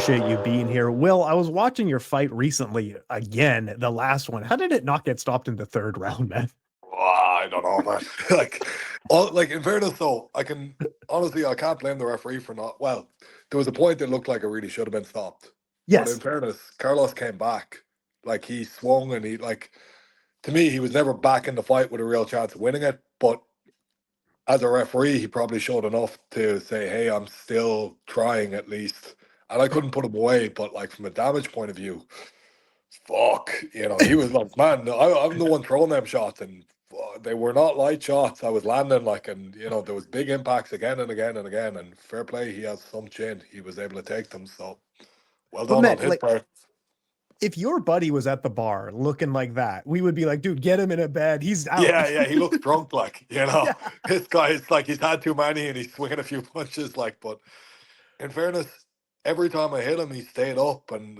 appreciate you being here. Will, I was watching your fight recently again, the last one. How did it not get stopped in the third round, man? I don't know, man. Like in fairness, though, I can honestly, I can't blame the referee for not. Well, there was a point that looked like it really should have been stopped, but in Yes. fairness, Carlos came back. Like he swung and he like to me, he was never back in the fight with a real chance of winning it. But as a referee, he probably showed enough to say, "Hey, I'm still trying at least." And I couldn't put him away, but like from a damage point of view, fuck, he was like, man, I'm the one throwing them shots, and they were not light shots. I was landing like, and there was big impacts again and again and again. And fair play, he has some chin. He was able to take them. So well But done man, on his like part. if your buddy was at the bar looking like that, we would be like, dude, get him in a bed. He's out. Yeah, yeah, he looks drunk, like Yeah. this guy is like he's had too many and he's swinging a few punches, like. But in fairness, every time I hit him, he stayed up, and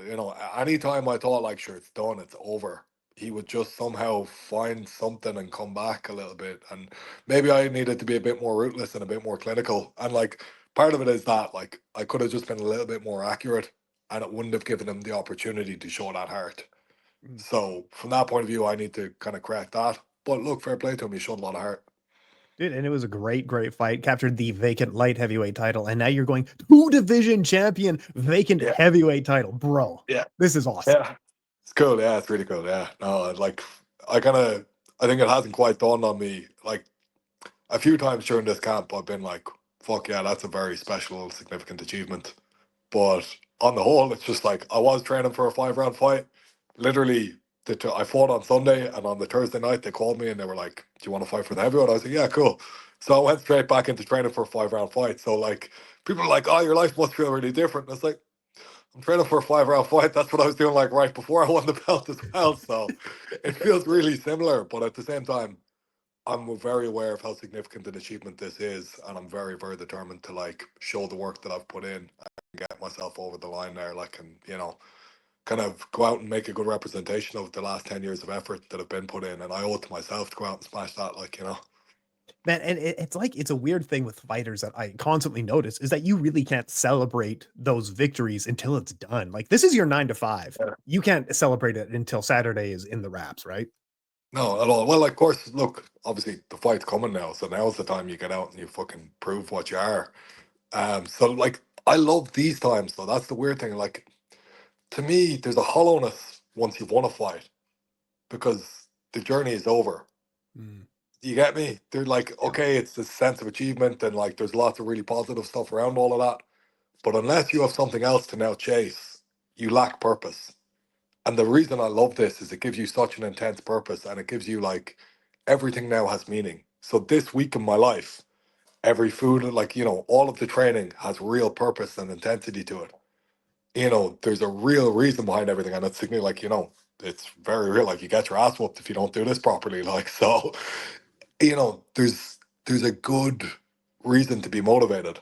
anytime I thought like, sure, it's done, it's over, he would just somehow find something and come back a little bit. And maybe I needed to be a bit more ruthless and a bit more clinical. And like part of it is that like I could have just been a little bit more accurate, and it wouldn't have given him the opportunity to show that heart. So from that point of view, I need to kind of correct that. But look, fair play to him, he showed a lot of heart. Dude, and it was a great, great fight. Captured the vacant light heavyweight title, and now you're going two division champion, vacant Yeah, heavyweight title, bro. yeah, This is awesome. yeah. It's cool. Yeah, it's really cool. Yeah. No, like I kind of, I think it hasn't quite dawned on me. Like a few times during this camp, I've been like, fuck yeah, that's a very special, significant achievement. But on the whole, it's just like I was training for a 5 round fight. Literally, I fought on Sunday, and on the Thursday night, they called me and they were like, do you want to fight for the heavyweight? I was like, yeah, cool. So I went straight back into training for a 5 round fight. So, like, people are like, oh, your life must feel really different. And it's like, I'm training for a 5 round fight. That's what I was doing like right before I won the belt as well. So it feels really similar, but at the same time, I'm very aware of how significant an achievement this is, and I'm very, very determined to like show the work that I've put in and get myself over the line there, like, and kind of go out and make a good representation of the last 10 years of effort that have been put in, and I owe it to myself to go out and smash that, like. Man, and it's like it's a weird thing with fighters that I constantly notice is that you really can't celebrate those victories until it's done. Like this is your 9 to 5. Yeah. You can't celebrate it until Saturday is in the wraps, right? No, at all. Well, of course, look, obviously the fight's coming now, so now's the time you get out and you fucking prove what you are. So like I love these times though. That's the weird thing. Like to me, there's a hollowness once you've won a fight because the journey is over. Mm, You get me? They're like, yeah. okay, it's this sense of achievement and like there's lots of really positive stuff around all of that. But unless you have something else to now chase, you lack purpose. And the reason I love this is it gives you such an intense purpose, and it gives you like everything now has meaning. So this week in my life, every food, like, all of the training has real purpose and intensity to it. There's a real reason behind everything. And it's significant, like, it's very real. Like you get your ass whooped if you don't do this properly. Like, so, there's a good reason to be motivated.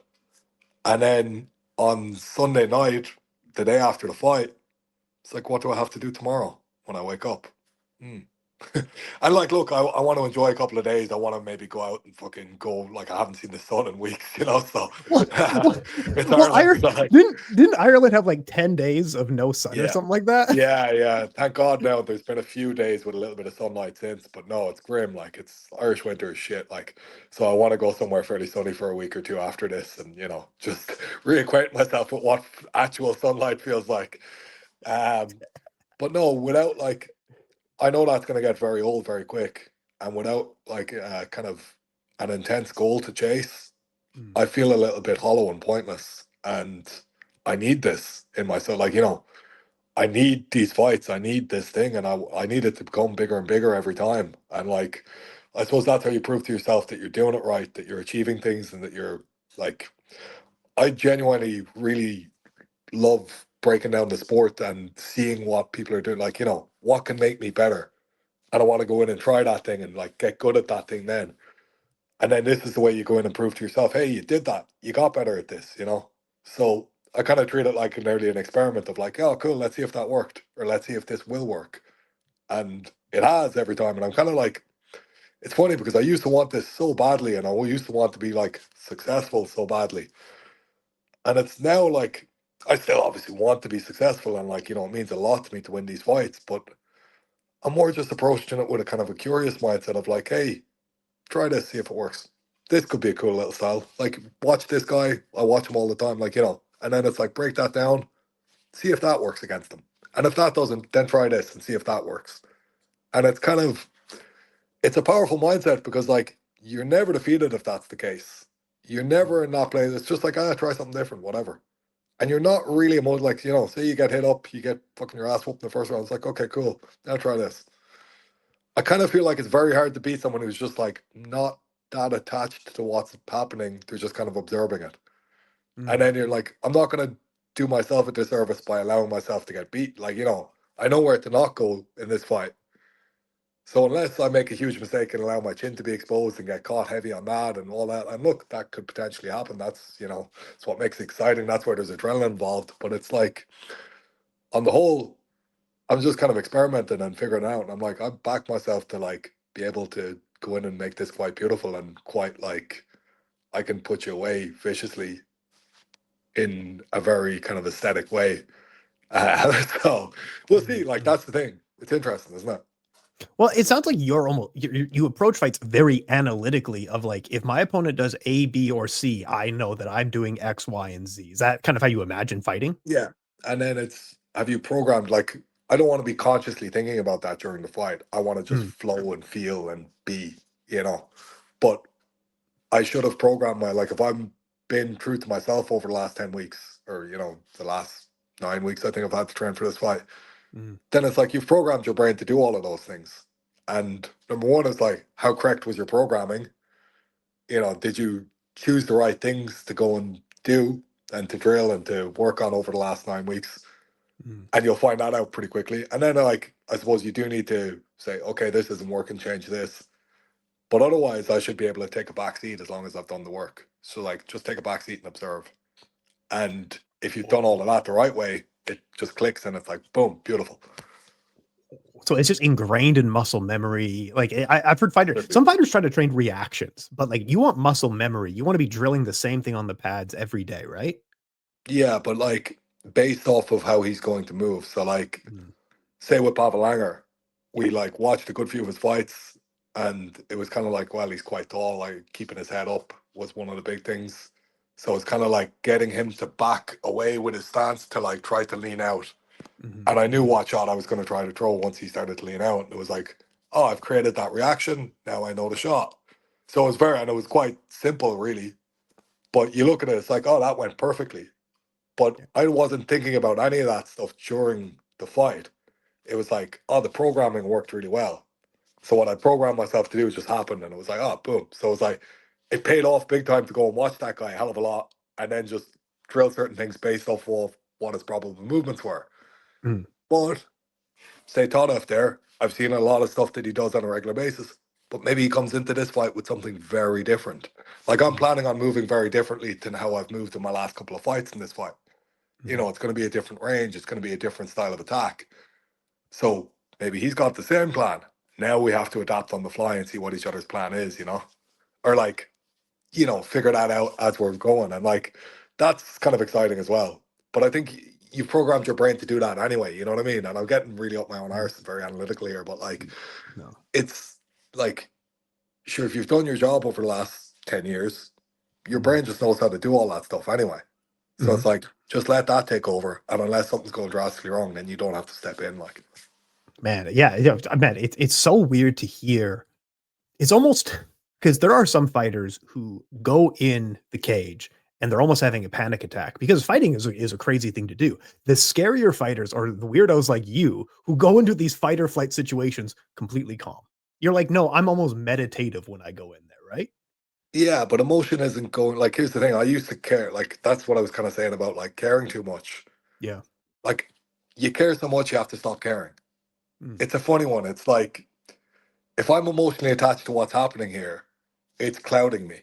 And then on Sunday night, the day after the fight, it's like, what do I have to do tomorrow when I wake up? Hmm. And like, look, I want to enjoy a couple of days. I want to maybe go out and fucking go. Like, I haven't seen the sun in weeks, so Well, well, it's well, Ireland. Ireland didn't Ireland have like 10 days of no sun or Yeah. something like that? Yeah, yeah. Thank God now there's been a few days with a little bit of sunlight since, but no, it's grim. Like it's Irish winter is shit. Like, so I want to go somewhere fairly sunny for a week or two after this and just reacquaint myself with what actual sunlight feels like. But no, without like I know that's gonna get very old very quick. And without like kind of an intense goal to chase, Mm, I feel a little bit hollow and pointless. And I need this in myself. Like, I need these fights. I need this thing, and I need it to become bigger and bigger every time. And like, I suppose that's how you prove to yourself that you're doing it right, that you're achieving things, and that you're like. I genuinely really love breaking down the sport and seeing what people are doing. Like, what can make me better, and I want to go in and try that thing and like get good at that thing then. And then this is the way you go in and prove to yourself, hey, you did that. You got better at this. So I kind of treat it like nearly an experiment of like, oh, cool, let's see if that worked, or let's see if this will work. And it has every time. And I'm kind of like, it's funny because I used to want this so badly, and I used to want to be like successful so badly. And it's now like, I still obviously want to be successful, and like, it means a lot to me to win these fights, but I'm more just approaching it with a kind of a curious mindset of like, hey, try this, see if it works. This could be a cool little style. Like, watch this guy. I watch him all the time. Like, and then it's like, break that down, see if that works against him. And if that doesn't, then try this and see if that works. And it's a powerful mindset because, like, you're never defeated if that's the case. You're never in that place. It's just like, try something different, whatever. And you're not really like, say you get hit up, you get fucking your ass whooped in the first round. It's like, okay, cool. Now try this. I kind of feel like it's very hard to beat someone who's just like not that attached to what's happening. They're just kind of observing it. And Mm. then you're like, I'm not going to do myself a disservice by allowing myself to get beat. Like, I know where to not go in this fight. So unless I make a huge mistake and allow my chin to be exposed and get caught heavy on that and all that, and look, that could potentially happen. That's, it's what makes it exciting. That's where there's adrenaline involved. But it's like, on the whole, I'm just kind of experimenting and figuring it out. And I'm like, I back myself to like be able to go in and make this quite beautiful and quite like I can put you away viciously in a very kind of aesthetic way. So we'll see. Like, Mhm. that's the thing. It's interesting, isn't it? Well, it sounds like you approach fights very analytically of like if my opponent does A, B, or C, I know that I'm doing X, Y, and Z. Is that kind of how you imagine fighting? Yeah. And then have you programmed, like, I don't want to be consciously thinking about that during the fight. I want to just Mm, flow and feel and be, you know. But I should have programmed like, if I'm been true to myself over the last 10 weeks or, the last 9 weeks, I think I've had to train for this fight, mm, then it's like you've programmed your brain to do all of those things. And number one is like, how correct was your programming? Did you choose the right things to go and do and to drill and to work on over the last 9 weeks? mm. And you'll find that out pretty quickly. And then, like, I suppose you do need to say, okay, this isn't working, change this. But otherwise, I should be able to take a back seat as long as I've done the work. So, like, just take a back seat and observe. And if you've done all of that the right way, it just clicks and it's like, boom, beautiful. So it's just ingrained in muscle memory. Like I've heard Should be. some fighters try to train reactions, but like you want muscle memory. You want to be drilling the same thing on the pads every day, right? Yeah, but like based off of how he's going to move. So, like, Mm, say with Langer, we like watched a good few of his fights, and it was kind of like, well, he's quite tall. Like, keeping his head up was one of the big things. So it's kind of like getting him to back away with his stance to like try to lean out. mhm, And I knew what shot I was going to try to throw once he started to lean out. And it was like, oh, I've created that reaction. Now I know the shot. So and it was quite simple, really. But you look at it, it's like, oh, that went perfectly. But yeah, I wasn't thinking about any of that stuff during the fight. It was like, oh, the programming worked really well. So what I programmed myself to do just happened, and it was like, oh, boom. So it was like, it paid off big time to go and watch that guy a hell of a lot, and then just drill certain things based off of what his probable movements were. mm, But stay taught off there. I've seen a lot of stuff that he does on a regular basis, but maybe he comes into this fight with something very different. Like, I'm mm, planning on moving very differently than how I've moved in my last couple of fights in this fight. mhm, It's going to be a different range. It's going to be a different style of attack. So maybe he's got the same plan. Now we have to adapt on the fly and see what each other's plan is. Or like, figure that out as we're going. And like, that's kind of exciting as well. But I think you've programmed your brain to do that anyway. You know what I mean? And I'm getting really up my own mhm, arse very analytical here, but like, mm. No. it's like, sure, if you've done your job over the last 10 years, your Mhm, brain just knows how to do all that stuff anyway. So mhm. it's like, just let that take over. And unless something's going drastically wrong, then you don't have to step in. Like, Man, yeah, yeah, man, it's so weird to hear. It's almost because there are some fighters who go in the cage and they're almost having a panic attack because fighting is a crazy thing to do. The scarier fighters are the weirdos like you who go into these fight or flight situations completely calm. You're like, no, I'm almost meditative when I go in there, right? yeah, but emotion isn't going, like, here's the thing. I used to care. Like, that's what I was kind of saying about like caring too much. Yeah. Like, you care so much, you have to stop caring. Mm, It's a funny one. It's like, if I'm emotionally attached to what's happening here, it's clouding me,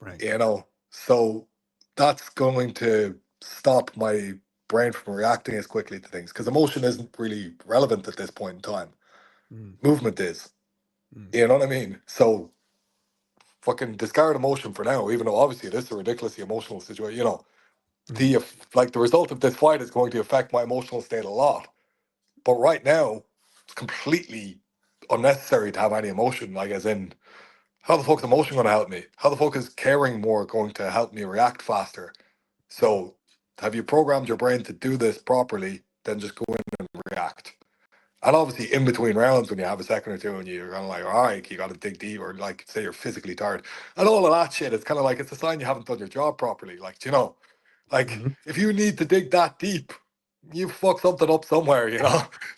right. you know? So that's going to stop my brain from reacting as quickly to things because emotion isn't really relevant at this point in time. Mm, Movement is. mm, You know what I mean? So fucking discard emotion for now, even though obviously it is a ridiculously emotional situation. Mhm. the result of this fight is going to affect my emotional state a lot. But right now, it's completely unnecessary to have any emotion. Like, as in, how the fuck is emotion going to help me? How the fuck is caring more going to help me react faster? So, have you programmed your brain to do this properly? Then just go in and react. And obviously, in between rounds, when you have a second or two and you're kind of like, all right, you got to dig deep, or like, say you're physically tired, and all of that shit, it's kind of like, it's a sign you haven't done your job properly. Like, like, Mhm. if you need to dig that deep, you fuck something up somewhere,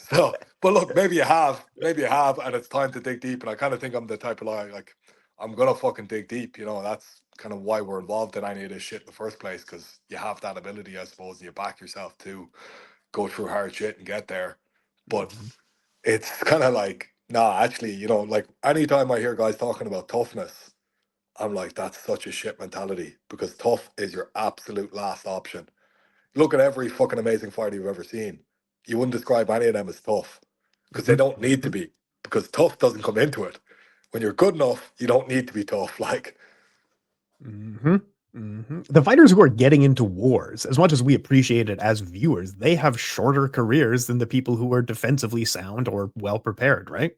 So, but look, maybe you have, and it's time to dig deep. And I kind of think I'm the type of guy, like, I'm gonna fucking dig deep. That's kind of why we're involved in any of this shit in the first place, because you have that ability, I suppose, and you back yourself to go through hard shit and get there. But Mhm. it's kind of like, nah, actually, like anytime I hear guys talking about toughness, I'm like, that's such a shit mentality, because tough is your absolute last option. Look at every fucking amazing fighter you've ever seen. You wouldn't describe any of them as tough, because they Mhm. don't need to Mhm. be, because tough doesn't come into it. When you're good enough, you don't need to be tough. Like, Mhm. Mhm. The fighters who are getting into wars, as much as we appreciate it as viewers, they have shorter careers than the people who are defensively sound or well prepared, right?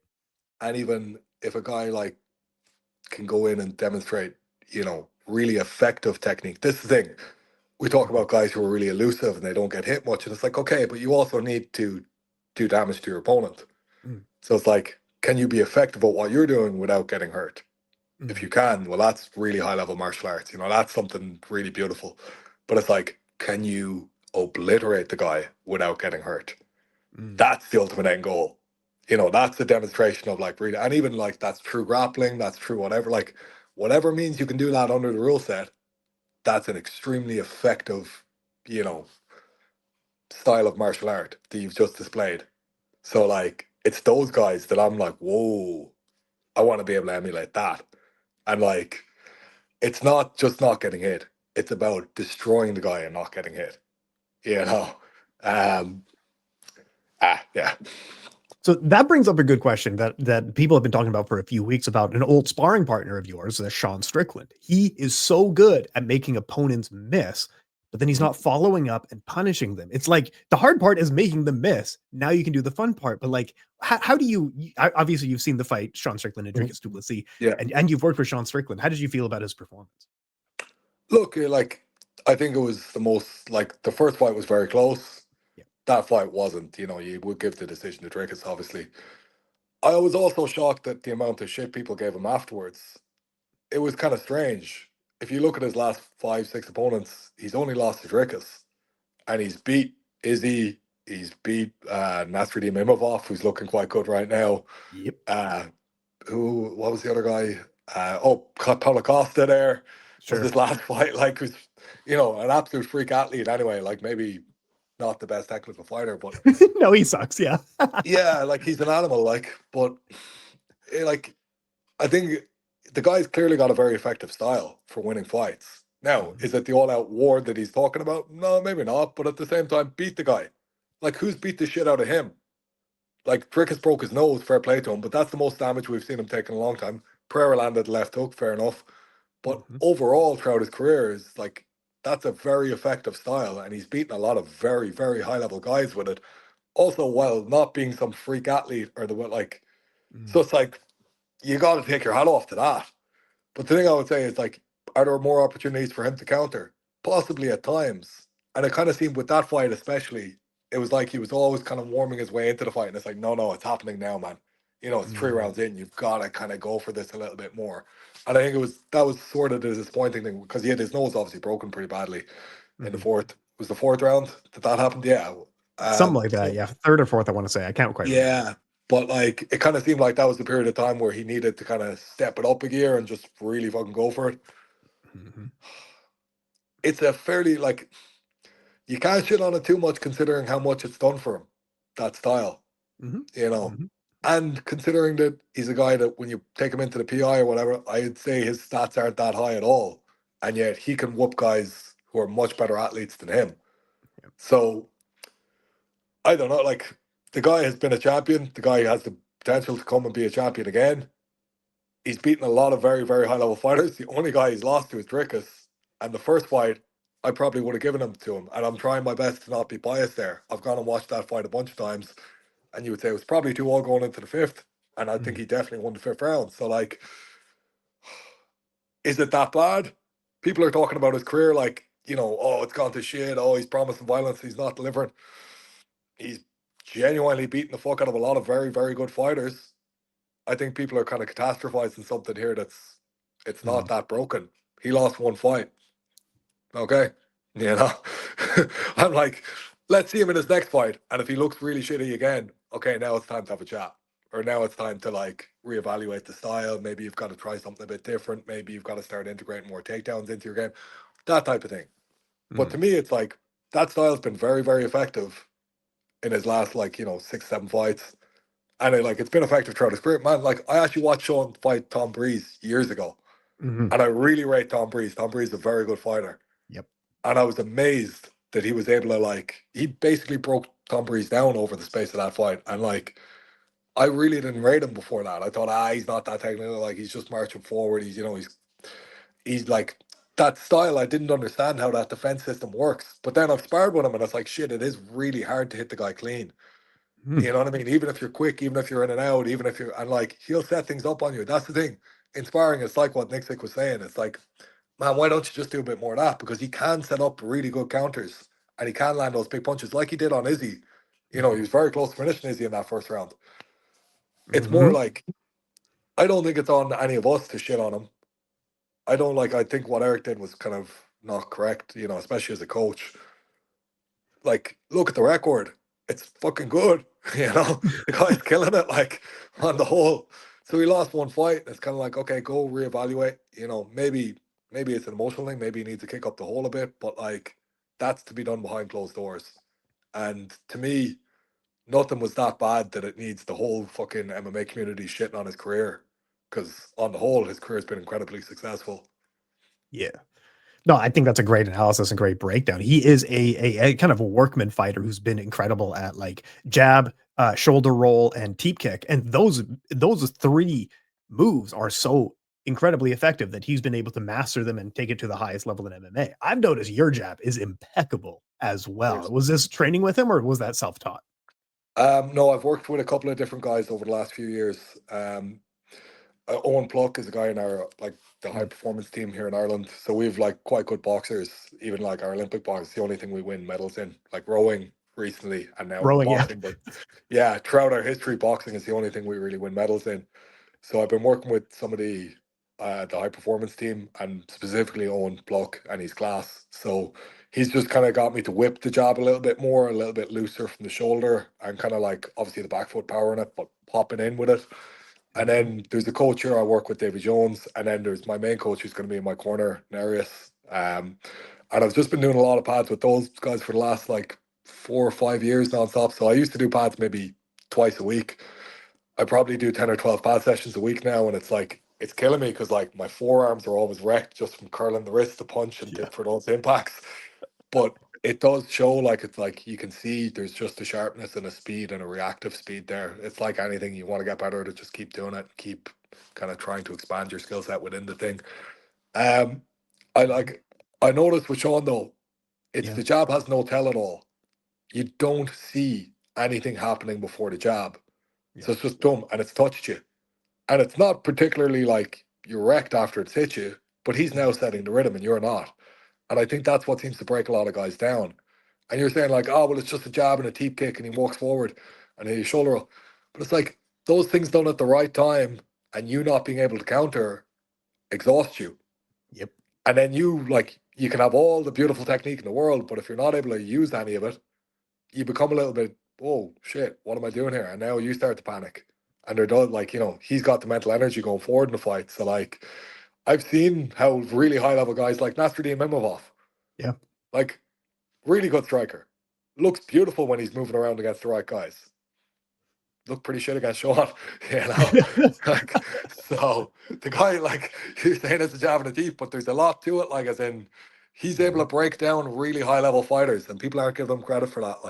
and even if a guy like can go in and demonstrate, really effective technique. This is the thing. We talk Mhm. about guys who are really elusive and they don't get hit much. And it's like, okay, but you also need to do damage to your opponent. Mm. So it's like, can you be effective at what you're doing without getting hurt? If Mm. you can, well, that's really high level martial arts. That's something really beautiful. But it's like, can you obliterate the guy without getting hurt? Mm. That's the ultimate end goal. That's the demonstration of like really, and even like that's true grappling, that's true whatever, like whatever means you can do that under the rule set, that's an extremely effective, you know, style of martial art that you've just displayed. So like it's those guys that I'm like, whoa, I want to be able to emulate that. And like it's not just not getting hit, it's about destroying the guy and not getting hit. You know? Um yeah. So that brings up a good question that people have been talking about for a few weeks about an old sparring partner of yours, Sean Strickland. He is so good at making opponents miss, but then he's Mhm. not following up and punishing them. It's like the hard part is making them miss. Now you can do the fun part, but like, how do obviously you've seen the fight Sean Strickland and Mhm. Dricus Duplessis, Yeah. and you've worked with Sean Strickland. How did you feel about his performance? Look, like I think it was the most like the first fight was very close. Yeah. That fight wasn't. You would give the decision to Dricus, obviously. I was also shocked at the amount of shit people gave him afterwards. It was kind of strange. If you look at his last five, six opponents, he's only lost to Dricus, and he's beat Izzy. He's beat Nasruddin Imavov, who's looking quite good right now. Yep. Uh, what was the other guy? Paulo Costa there was Sure. his last fight. Like, was an absolute freak athlete. Anyway, like maybe not the best technical fighter, but No, he sucks. Yeah. yeah, like he's an animal. Like, but like I think the guy's clearly got a very effective style for winning fights. Now, Mhm. is it the all-out war that he's talking about? No, maybe not. But at the same time, beat the guy. Like, who's beat the shit out of him? Like Trick has broke his nose, fair play to him, but that's the most damage we've seen him take in a long time. Pereira landed left hook, fair enough. But Mhm. overall, throughout his career, is like that's a very effective style, and he's beaten a lot of very, very high level guys with it. Also, while not being some freak athlete or the like, so Mhm. it's like you got to take your hat off to that. But the thing I would say is like, are there more opportunities for him to counter? Possibly at times. And it kind of seemed with that fight especially, it was like he was always kind of warming his way into the fight. And it's like, no, no, it's happening now, man. It's three Mhm. rounds in. You've got to kind of go for this a little bit more. And I think that was sort of the disappointing thing because he had his nose obviously broken pretty badly in the Mhm. fourth. Was the fourth round that happened? Yeah. Something like that. So Yeah. Third or fourth, I want to say. I can't quite remember. yeah, but like it kind of seemed like that was the period of time where he needed to kind of step it up a gear and just really fucking go for it. Mhm. It's a fairly like you can't shit on it too much considering how much it's done for him, that style, Mhm. you know. Mhm. And considering that he's a guy that when you take him into the PI or whatever, I'd say his stats aren't that high at all. And yet he can whoop guys who are much better athletes than him. Yeah. So I don't know, like the guy has been a champion. The guy has the potential to come and be a champion again. He's beaten a lot of very, very high level fighters. The only guy he's lost to is Dricus. And the first fight, I probably would have given him to him. And I'm trying my best to not be biased there. I've gone and watched that fight a bunch of times, and you would say it was probably 2-all going into the fifth. And I think Mhm. he definitely won the fifth round. So, like, is it that bad? People are talking about his career like, oh, it's gone to shit. Oh, he's promising violence. He's not delivering. He's genuinely beating the fuck out of a lot of very, very good fighters. I think people are kind of catastrophizing something here it's not Mhm. that broken. He lost one fight. Okay. You know, I'm like, let's see him in his next fight. And if he looks really shitty again, okay, now it's time to have a chat. Or now it's time to like reevaluate the style. Maybe you've got to try something a bit different. Maybe you've got to start integrating more takedowns into your game. That type of thing. But to Mhm. me, it's like that style's been very, very effective in his last like, 6, 7 fights. And it's been effective throughout his career. Man, like I actually watched Sean fight Tom Breeze years ago. Mhm. And I really rate Tom Breeze. Tom Breeze is a very good fighter. Yep. And I was amazed that he was able to he basically broke Tom Breeze down over the space of that fight. And I really didn't rate him before that. I thought, he's not that technical. Like he's just marching forward. He's like that style. I didn't understand how that defense system works. But then I've sparred with him, and it's like shit. It is really hard to hit the guy clean. Mhm. You know what I mean? Even if you're quick, even if you're in and out, even if you're and he'll set things up on you. That's the thing. Inspiring. It's like what Nick was saying. It's like, man, why don't you just do a bit more of that? Because he can set up really good counters and he can land those big punches like he did on Izzy. He Mhm. was very close to finishing Izzy in that first round. It's more Mhm. like I don't think it's on any of us to shit on him. I think what Eric did was kind of not correct, especially as a coach. Look at the record. It's fucking good. The guy's killing it, on the whole. So he lost one fight. It's kind of like, okay, go reevaluate. Maybe it's an emotional thing. Maybe he needs to kick up the hole a bit, but that's to be done behind closed doors. And to me, nothing was that bad that it needs the whole fucking MMA community shitting on his career. Because on the whole, his career has been incredibly successful. Yeah. No, I think that's a great analysis and great breakdown. He is a kind of a workman fighter who's been incredible at like jab, shoulder roll, and teep kick, and those three moves are so incredibly effective that he's been able to master them and take it to the highest level in MMA. I've noticed your jab is impeccable as well. Cheers. Was this training with him or was that self taught? No, I've worked with a couple of different guys over the last few years. Owen Pluck is a guy in our the high Mm, performance team here in Ireland. So we've quite good boxers, even our Olympic boxers. The only thing we win medals in, like rowing recently, and now rowing, yeah. boxing. But yeah, throughout our history, boxing is the only thing we really win medals in. So I've been working with some of the high performance team, and specifically Owen Pluck and his class. So he's just kind of got me to whip the jab a little bit more, a little bit looser from the shoulder, and kind of obviously the back foot power in it, but popping in with it. And Mhm. then there's a coach here I work with, David Jones, and then there's my main coach who's going to be in my corner, Narius. And I've just been doing a lot of pads with those guys for the last 4 or 5 years nonstop. So I used to do pads maybe twice a week. I probably do 10 or 12 pad sessions a week now, and it's killing me because my forearms are always wrecked just from curling the wrist to punch and Yeah. for those impacts. But it does show it's you can see there's just a sharpness and a speed and a reactive speed there. It's like anything, you want to get better to just keep doing it, keep kind of trying to expand your skill set within the thing. Um, I Mhm. like I noticed with Sean though, it's Yeah. the jab has no tell at all. You don't see anything happening before the jab. Yeah. So it's just dumb and it's touched you. And it's not particularly you're wrecked after it's hit you, but he's Mhm. now setting the rhythm and you're not. And I think that's what seems to break a lot of guys down. And you're saying oh well, it's just a jab and a teep kick, and he walks forward and his shoulder roll. But it's those things done at the right time, and you not being able to counter exhaust you. Yep. And then you can have all the beautiful technique in the world, but if you're not able to use any of it, you become a little bit, oh shit, what am I doing here? And now you start to panic. And they're done he's got the mental energy going forward in the fight. So I've seen how really high level guys like Nasruddin Imavov, Yeah. like really good striker. Looks beautiful when he's moving around against the right guys. Look pretty shit against Sean, you know. like so the guy he's saying it's a jab in the teeth, but there's a lot to it, as in he's able to Mhm. break down really high level fighters and people aren't giving him credit for that.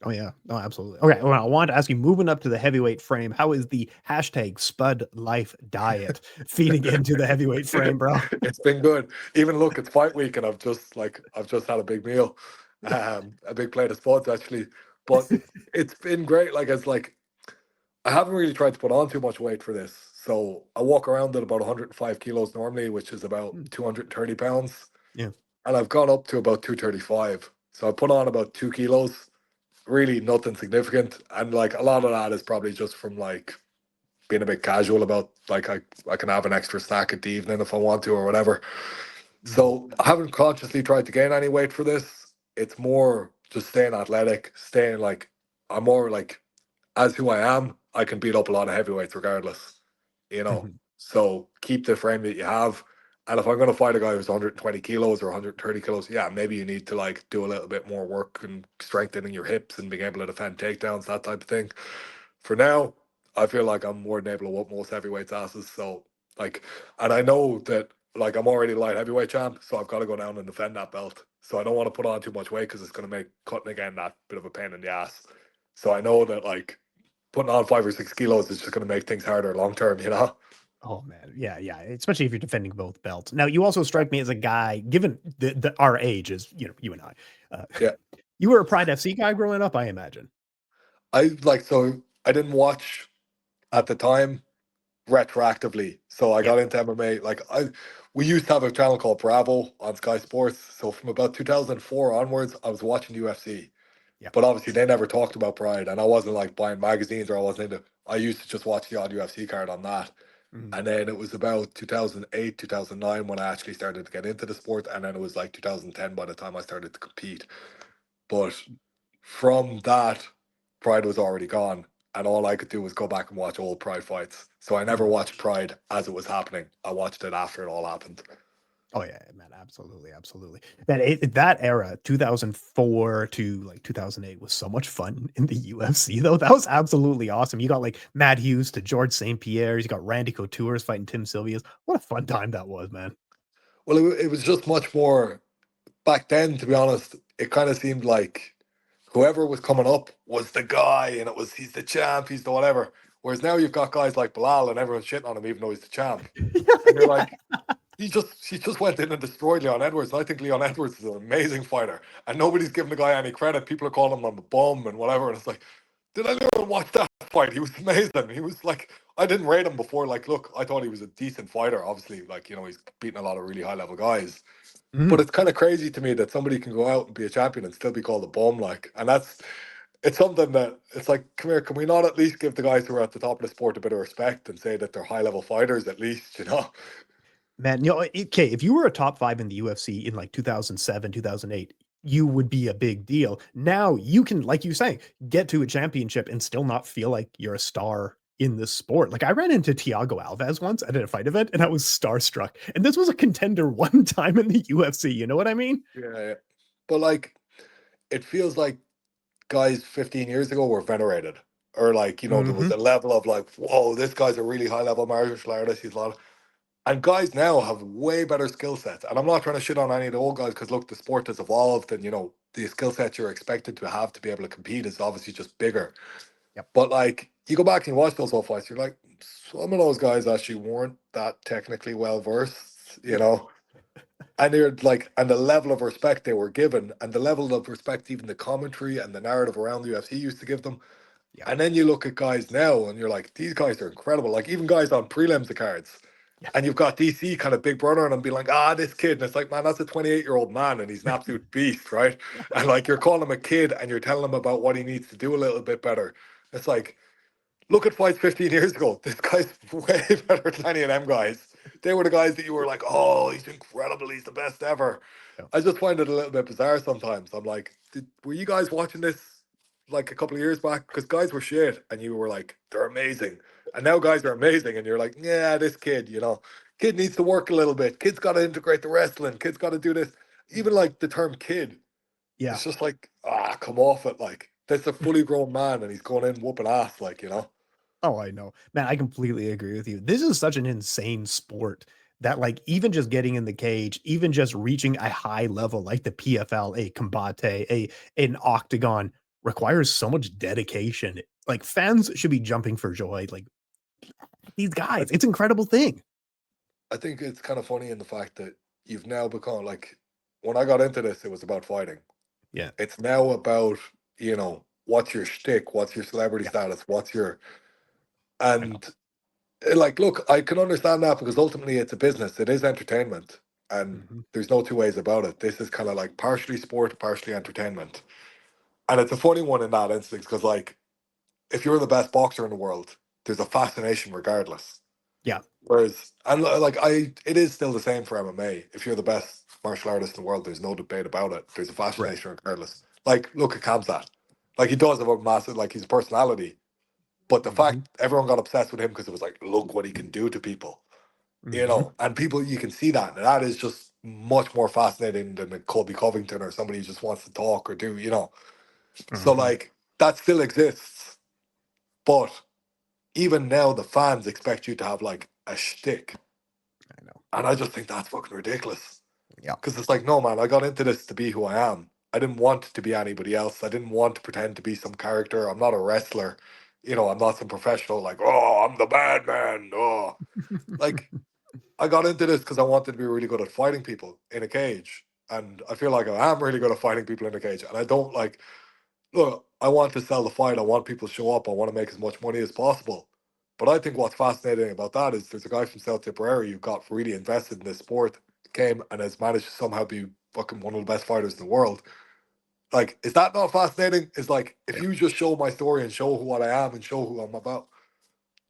Oh yeah, no, absolutely. Okay, well, I wanted to ask you, moving up to the heavyweight frame, how is the hashtag Spud Life diet feeding into the heavyweight frame, bro? It's been good. Even look, it's fight week, and I've just had a big meal, a big plate of spuds actually. But it's been great. Like it's like I haven't really tried to put on too much weight for this. So I walk around at about 105 kilos normally, which is about Mm, 230 pounds. yeah. And I've gone up to about 235. So I put on about 2 kilos, really nothing significant. And like a lot of that is probably just from like being a bit casual about like I can have an extra snack at the evening if I want to or whatever. Mhm. So I haven't consciously tried to gain any weight for this. It's more just staying athletic, staying like I'm more like as who I am, I can beat up a lot of heavyweights regardless, you know. Mhm. So keep the frame that you have. And if I'm going to fight a guy who's 120 kilos or 130 kilos, yeah, maybe you need to like do a little bit more work and strengthening your hips and being able to defend takedowns, that type of thing. For now, I feel like I'm more than able to whoop most heavyweights' asses. So like, and I know that like I'm already light heavyweight champ, so I've got to go down and defend that belt. So I don't want to put on too much weight because it's going to make cutting again that bit of a pain in the ass. So I know that like putting on 5 or 6 kilos is just going to make things harder long term, you know? Oh man, yeah, yeah. Especially if you're defending both belts. Now, you also strike me as a guy, given our age is, you and I. Uh, Yeah. you were a Pride FC guy growing up, I imagine. I like, so I didn't watch at the time retroactively. So I Yeah, got into MMA. We used to have a channel called Bravo on Sky Sports. So from about 2004 onwards, I was watching UFC. yeah. But obviously, they never talked about Pride, and I wasn't like buying magazines or I wasn't into. I used to just watch the odd UFC card on that. Mhm. And then it was about 2008, 2009 when I actually started to get into the sport. And then it was like 2010 by the time I started to compete. But from that, Pride was already gone. And all I could do was go back and watch old Pride fights. So I never Mhm. watched Pride as it was happening. I watched it after it all happened. Oh yeah, man, absolutely, absolutely. That era, 2004 to like 2008, was so much fun in the UFC though. That was absolutely awesome. You got like Matt Hughes to George St. Pierre. You got Randy Couture's fighting Tim Sylvia's. What a fun time that was, man. Well, it was just much more back then, to be honest. It kind of seemed like whoever was coming up was the guy, and it was he's the champ, he's the whatever. Whereas now you've got guys like Bilal, and everyone's shitting on him, even though he's the champ. And you're Yeah. like, he just went in and destroyed Leon Edwards. And I think Leon Edwards is an amazing fighter, and nobody's giving the guy any credit. People are calling him a bum and whatever. And it's like, did anyone watch that fight? He was amazing. He was like, I didn't rate him before. Like, look, I thought he was a decent fighter. Obviously, like he's beaten a lot of really high level guys. But Mhm. it's kind of crazy to me that somebody can go out and be a champion and still be called a bum. Like, and it's something that it's like, come here, can we not at least give the guys who are at the top of the sport a bit of respect and say that they're high level fighters at least, you know? Man, okay, if you were a top 5 in the UFC in like 2007, 2008, you would be a big deal. Now you can, like you say, get to a championship and still not feel like you're a star in this sport. Like I ran into Thiago Alves once at a fight event and I was starstruck. And this was a contender one time in the UFC. You know what I mean? Yeah, yeah. But like, it feels like guys 15 years ago were venerated, or like, there was Hmm. a level of like, whoa, this guy's a really high level martial artist. He's a lot. And guys now have way better skill sets. And I'm not trying to shit on any of the old guys because look, the sport has evolved, and the skill set you're expected to have to be able to compete is obviously just bigger. Yep. But like, you go back and you watch those old fights, you're like, some of those guys actually weren't that technically well versed, And they're like, and the level of respect they were given, and the level of respect even the commentary and the narrative around the UFC used to give them. Yeah. And then you look at guys now, and you're like, these guys are incredible. Like even guys on prelims of cards, Yeah. and you've got DC kind of big brother, and I'm be like, this kid, and it's like, man, that's a 28-year-old man, and he's an absolute beast, right? And like you're calling him a kid, and you're telling him about what he needs to do a little bit better. It's like, look at fights 15 years ago. This guy's way better than any of them guys. They were the guys that you were like, oh, he's incredible. He's the best ever. Yeah. I just find it a little bit bizarre sometimes. I'm like, were you guys watching this like a couple of years back? Because guys were shit and you were like, they're amazing. And now guys are amazing. And you're like, yeah, this kid, kid needs to work a little bit. Kid's got to integrate the wrestling. Kid's got to do this. Even like the term kid, Yeah. it's just like, come off it. Like, that's a fully grown man and he's going in whooping ass, Oh, I know. Man, I completely agree with you. This is such an insane sport that like even just getting in the cage, even just reaching a high level like the PFL, a Combate, an Octagon, requires so much dedication. Like, fans should be jumping for joy. Like, these I, guys, it's an incredible thing. I think it's kind of funny in the fact that you've now become like, when I got into this, it was about fighting. Yeah. It's now about, what's your shtick, what's your celebrity Yeah. status, what's your, I know. and like, look, I can understand that because ultimately it's a business, it is entertainment, and Mhm. there's no two ways about it. This is kind of like partially sport, partially entertainment. And it's a funny one in that instance because, like, if you're the best boxer in the world, there's a fascination regardless. Yeah. Whereas, and it is still the same for MMA. If you're the best martial artist in the world, there's no debate about it. There's a Right. fascination regardless. Like, look at Kamsat. Like, he does have a massive, like, his personality. But the Mhm. fact everyone got obsessed with him because it was like, look what he can do to people, Mhm. and people, you can see that. And that is just much more fascinating than a Colby Covington or somebody who just wants to talk or do. So, Mhm. like, that still exists. But even now, the fans expect you to have like a shtick. I know. And I just think that's fucking ridiculous. Yeah. Because it's like, no, man, I got into this to be who I am. I didn't want to be anybody else. I didn't want to pretend to be some character. I'm not a wrestler. I'm not some professional, like, oh, I'm the bad man. Oh, like, I got into this because I wanted to be really good at fighting people in a cage. And I feel like I am really good at fighting people in a cage. And I don't like, look, I want to sell the fight. I want people to show up. I want to make as much money as possible. But I think what's fascinating about that is there's a guy from South Tipperary who got really invested in this sport, came and has managed to somehow be fucking one of the best fighters in the world. Like, is that not fascinating? It's like, if Yeah. you just show my story and show what I am and show who I'm about,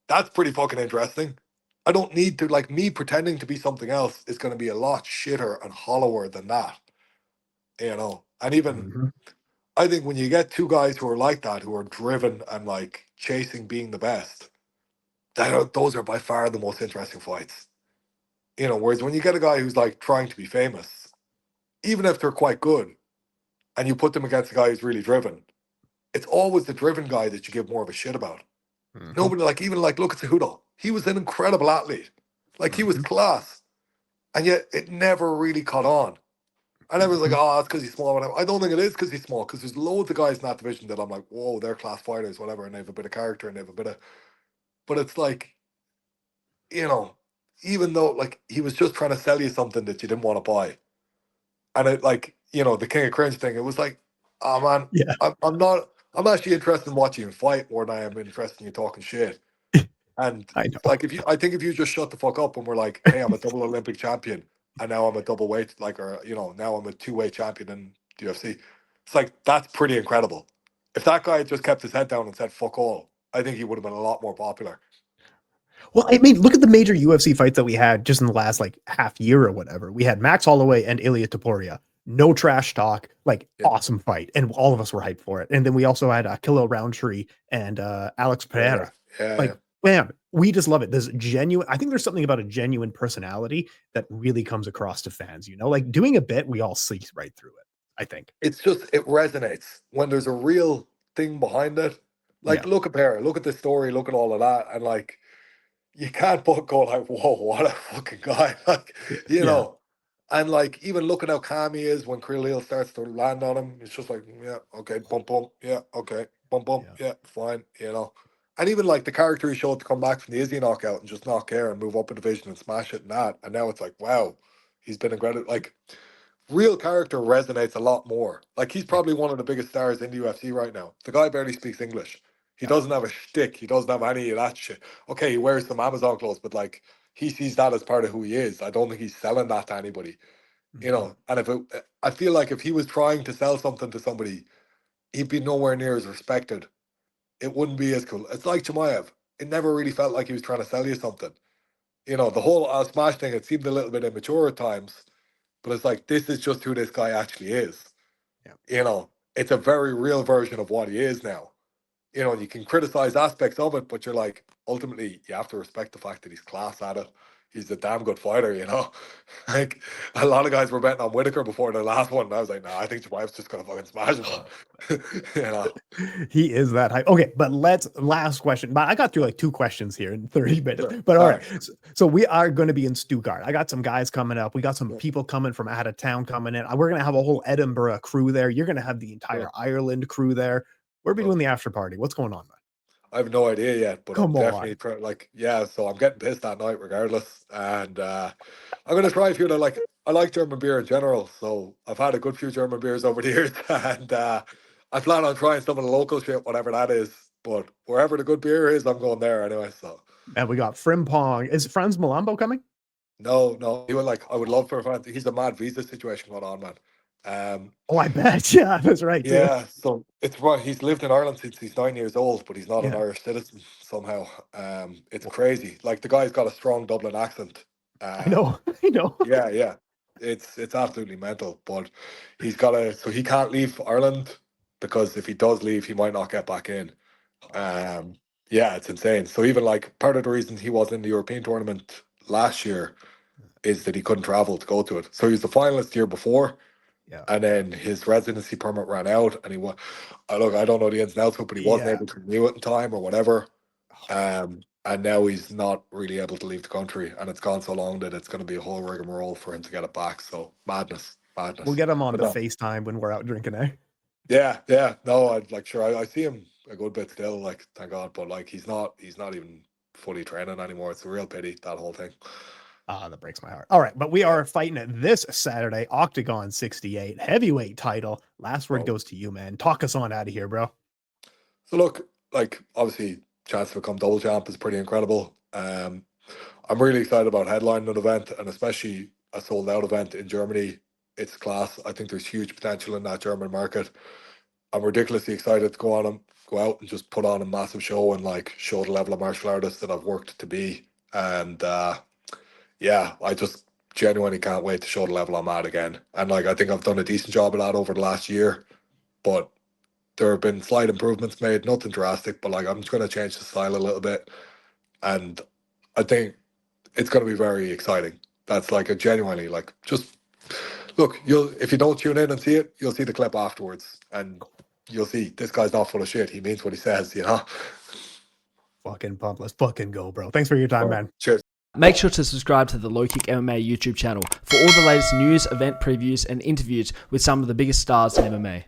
that's pretty fucking interesting. I don't need to, like, me pretending to be something else is going to be a lot shitter and hollower than that. And even Mhm. I think when you get two guys who are like that, who are driven and like chasing being the best, those are by far the most interesting fights. Whereas when you get a guy who's like trying to be famous, even if they're quite good, and you put them against a guy who's really driven, it's always the driven guy that you give more of a shit about. Mhm. Nobody, like, even like, look at Cejudo. He was an incredible athlete. Like, he was Mhm. class. And yet it never really caught on. And everyone's like, Mhm. oh, that's because he's small. Whatever. I don't think it is because he's small, because there's loads of guys in that division that I'm like, whoa, they're class fighters, whatever, and they have a bit of character and they have a bit of. But it's like, you know, even though like he was just trying to sell you something that you didn't want to buy, and it like the King of Cringe thing, it was like, oh man, Yeah. I'm not. I'm actually interested in watching you fight more than I am interested in you talking shit. And I know. like, I think if you just shut the fuck up and we're like, hey, I'm a double Olympic champion, and now I'm a double weight, like, or now I'm a two-weight champion in the UFC. It's like, that's pretty incredible. If that guy had just kept his head down and said fuck all, I think he would have been a lot more popular. Well, I mean, look at the major UFC fights that we had just in the last like half year or whatever. We had Max Holloway and Ilya Taporia. No trash talk, like Yeah, awesome fight, and all of us were hyped for it. And then we also had Kilo Roundtree and Alex yeah, Pereira. yeah, yeah. Like, man, we just love it. There's genuine. I think there's something about a genuine personality that really comes across to fans. Like doing a bit, we all see right through it. I think. It's just, it resonates when there's a real thing behind it. Like, Yeah. look at Pear, look at the story, look at all of that, and like, you can't but go like, whoa, what a fucking guy. Like, you Yeah. know. And like, even looking how calm he is when Kirill starts to land on him, it's just like, yeah, okay, bump bump, yeah, okay, bump bump, Yeah. yeah, fine. And even like the character he showed to come back from the Izzy knockout and just not care and move up a division and smash it and that. And now it's like, wow, he's been incredible. Like, real character resonates a lot more. Like, he's Yeah. probably one of the biggest stars in the UFC right now. The guy barely speaks English. He Yeah. doesn't have a shtick. He doesn't have any of that shit. Okay, he wears some Amazon clothes, but like, he sees that as part of who he is. I don't think he's selling that to anybody. Mhm. And I feel like if he was trying to sell something to somebody, he'd be nowhere near as respected. It wouldn't be as cool. It's like Chimaev. It never really felt like he was trying to sell you something. The whole Smash thing, it seemed a little bit immature at times, but it's like, this is just who this guy actually is. Yeah. It's a very real version of what he is now. You can criticize aspects of it, but you're like, ultimately, you have to respect the fact that he's class at it. He's a damn good fighter. Like, a lot of guys were betting on Whitaker before the last one, and I was like, nah, I think Jabiv's just gonna fucking smash him, man. you know. He is that hype. Okay, but last question. But I got through like two questions here in 30 minutes. Sure. But all right. Sorry. So we are going to be in Stuttgart. I got some guys coming up. We got some Yeah, people coming from out of town coming in. We're going to have a whole Edinburgh crew there. You're going to have the entire sure. Ireland crew there. Where are we Oh, doing the after party? What's going on, man? I have no idea yet, but I'm Come definitely on. like, yeah. So I'm getting pissed that night regardless, and I'm gonna try a few. Like, I like German beer in general, so I've had a good few German beers over the years, and I plan on trying some of the local shit, whatever that is. But wherever the good beer is, I'm going there anyway. So And we got Frimpong. Is Franz Malambo coming? no, he would like. I would love for a fan. He's a mad visa situation going on, man. Oh, I bet. Yeah, that's right, too. Yeah, so it's right. He's lived in Ireland since he's 9 years old, but he's not an Yeah. Irish citizen somehow. It's Well, crazy. Like the guy's got a strong Dublin accent. I know. I know. Yeah. It's absolutely mental. But he's got a so he can't leave Ireland because if he does leave, he might not get back in. Um, yeah, it's insane. So even like part of the reason he was in the European tournament last year is that he couldn't travel to go to it. So he was the finalist the year before, Yeah. and then his residency permit ran out, and he was. Look, I don't know the ins and outs of it, but he wasn't Yeah. able to renew it in time or whatever. Oh, And now he's not really able to leave the country, and it's gone so long that it's going to be a whole rigmarole for him to get it back. So madness, we'll madness. get him on But the no, FaceTime when we're out drinking, eh? yeah. No, I'd like sure. I see him a good bit still. Like thank God, but like he's not even fully training anymore. It's a real pity that whole thing. That breaks my heart. All right, but we Yeah. are fighting it this Saturday, Oktagon 68, heavyweight title. Last word So, goes to you, man. Talk us on out of here, bro. so look, like obviously, chance to become double champ is pretty incredible. I'm really excited about headlining an event, and especially a sold out event in Germany. It's class. I think there's huge potential in that German market. I'm ridiculously excited to go out and just put on a massive show and like show the level of martial artist that I've worked to be. And yeah, I just genuinely can't wait to show the level I'm at again. And like I think I've done a decent job of that over the last year, but there have been slight improvements made, nothing drastic, but like I'm just going to change the style a little bit. And I think it's going to be very exciting. That's like a genuinely like just look. You'll if you don't tune in and see it, you'll see the clip afterwards, and you'll see this guy's not full of shit. He means what he says, you know. Fucking pump. Let's fucking go, bro. Thanks for your time, man. Cheers. Make sure to subscribe to the LowKick MMA YouTube channel for all the latest news, event previews, and interviews with some of the biggest stars in MMA.